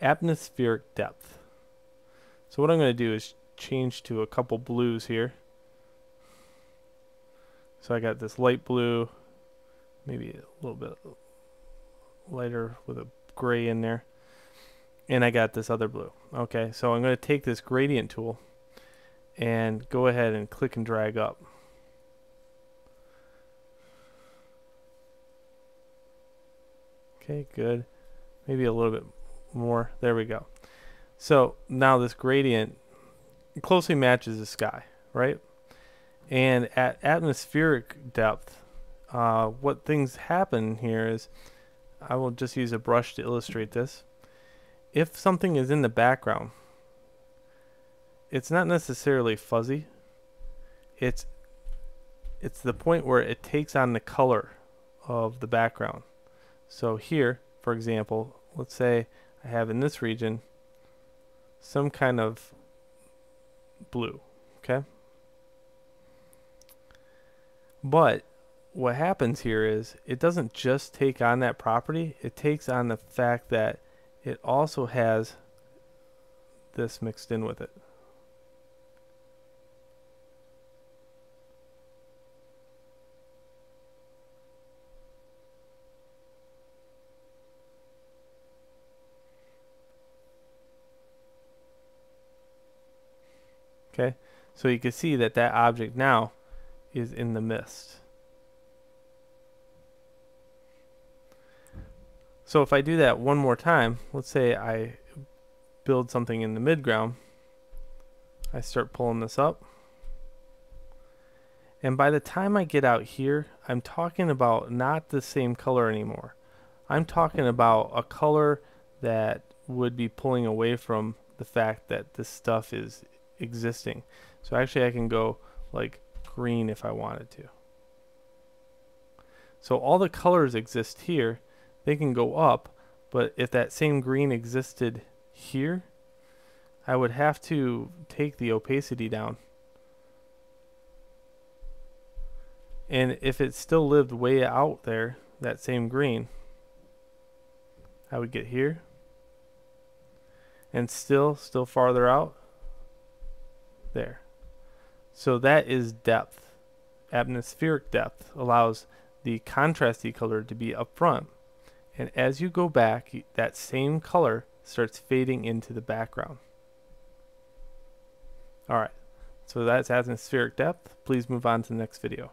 atmospheric depth. So what I'm going to do is change to a couple blues here. So I got this light blue, maybe a little bit lighter with a gray in there, and I got this other blue. Okay, so I'm going to take this gradient tool and go ahead and click and drag up. Okay, good. Maybe a little bit more. There we go. So now this gradient closely matches the sky, right? And at atmospheric depth, what things happen here is, I will just use a brush to illustrate this. If something is in the background, it's not necessarily fuzzy. It's the point where it takes on the color of the background. So here, for example, let's say I have in this region some kind of blue, okay? But what happens here is it doesn't just take on that property, it takes on the fact that it also has this mixed in with it. Okay, so you can see that that object now is in the mist. So if I do that one more time, let's say I build something in the midground, I start pulling this up, and by the time I get out here, I'm talking about not the same color anymore. I'm talking about a color that would be pulling away from the fact that this stuff is existing. So actually I can go like green if I wanted to. So all the colors exist here, they can go up, but if that same green existed here, I would have to take the opacity down. And if it still lived way out there, that same green, I would get here, and still farther out, there. So that is depth. Atmospheric depth allows the contrasty color to be up front, and as you go back, that same color starts fading into the background. Alright, so that's atmospheric depth. Please move on to the next video.